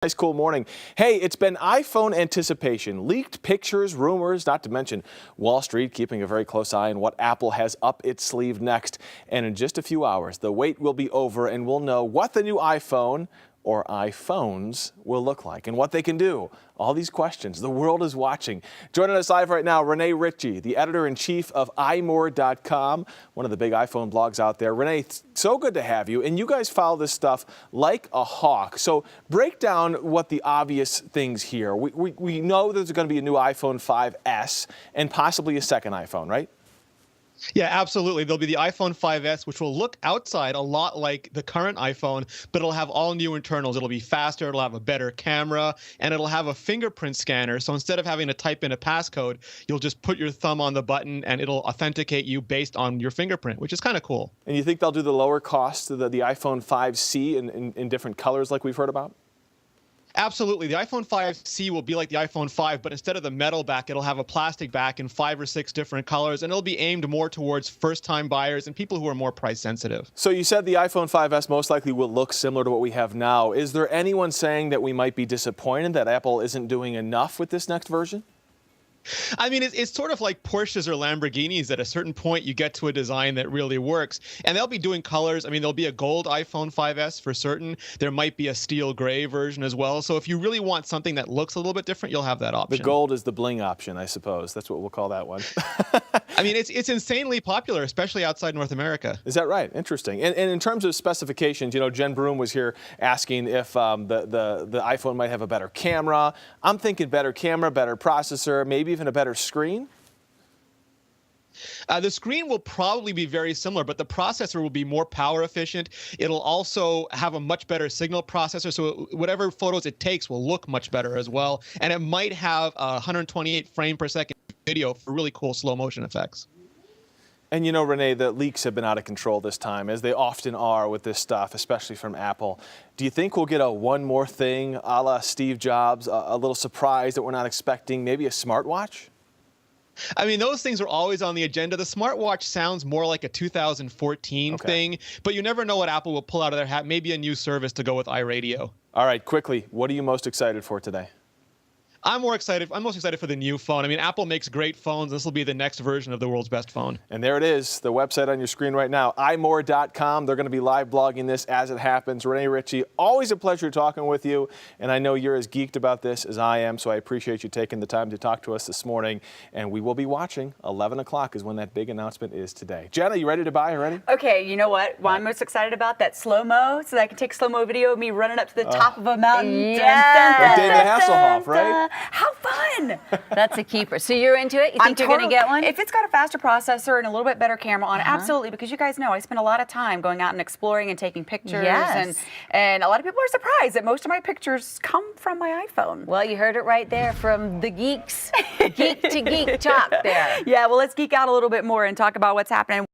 Nice cool morning. Hey, it's been iPhone anticipation, leaked pictures, rumors, not to mention Wall Street keeping a very close eye on what Apple has up its sleeve next. And in just a few hours, the wait will be over and we'll know what the new iPhone or iPhones will look like and what they can do. All these questions, the world is watching. Joining us live right now, Rene Ritchie, the editor-in-chief of iMore.com, one of the big iPhone blogs out there. Rene, so good to have you. And you guys follow this stuff like a hawk. So break down what the obvious things here. We know there's going to be a new iPhone 5S and possibly a second iPhone, right? Yeah, absolutely. There'll be the iPhone 5S, which will look outside a lot like the current iPhone, but it'll have all new internals. It'll be faster, it'll have a better camera, and it'll have a fingerprint scanner. So instead of having to type in a passcode, you'll just put your thumb on the button and it'll authenticate you based on your fingerprint, which is kind of cool. And you think they'll do the lower cost, the iPhone 5C in different colors like we've heard about? Absolutely. The iPhone 5C will be like the iPhone 5, but instead of the metal back, it'll have a plastic back in 5 or 6 different colors, and it'll be aimed more towards first-time buyers and people who are more price sensitive. So you said the iPhone 5S most likely will look similar to what we have now. Is there anyone saying that we might be disappointed that Apple isn't doing enough with this next version? I mean, it's sort of like Porsches or Lamborghinis. At a certain point, you get to a design that really works. And they'll be doing colors. I mean, there'll be a gold iPhone 5S for certain. There might be a steel gray version as well. So if you really want something that looks a little bit different, you'll have that option. The gold is the bling option, I suppose. That's what we'll call that one. I mean, it's insanely popular, especially outside North America. Is that right? Interesting. And in terms of specifications, you know, Jen Broom was here asking if the iPhone might have a better camera. I'm thinking better camera, better processor, maybe even a better screen. The screen will probably be very similar, but the processor will be more power efficient. It'll also have a much better signal processor, so whatever photos it takes will look much better as well. And it might have 128 frame per second video for really cool slow motion effects. And you know, Rene, the leaks have been out of control this time, as they often are with this stuff, especially from Apple. Do you think we'll get a one more thing a la Steve Jobs, a little surprise that we're not expecting, maybe a smartwatch? I mean, those things are always on the agenda. The smartwatch sounds more like a 2014 thing, but you never know what Apple will pull out of their hat. Maybe a new service to go with iRadio. All right, quickly, what are you most excited for today? I'm most excited for the new phone. I mean, Apple makes great phones. This will be the next version of the world's best phone. And there it is, the website on your screen right now, iMore.com. They're going to be live blogging this as it happens. Rene Ritchie, always a pleasure talking with you. And I know you're as geeked about this as I am, so I appreciate you taking the time to talk to us this morning. And we will be watching. 11 o'clock is when that big announcement is today. Jenna, you ready to buy already? Okay, you know what? Well, I'm most excited about that slow-mo, so that I can take slow-mo video of me running up to the top of a mountain. Yeah. Like David Hasselhoff, right? How fun! That's a keeper. So you're into it? You think you're going to get one? If it's got a faster processor and a little bit better camera on it, absolutely, because you guys know I spend a lot of time going out and exploring and taking pictures. Yes. And a lot of people are surprised that most of my pictures come from my iPhone. Well, you heard it right there from the geeks. Geek to geek talk there. Yeah, well, let's geek out a little bit more and talk about what's happening.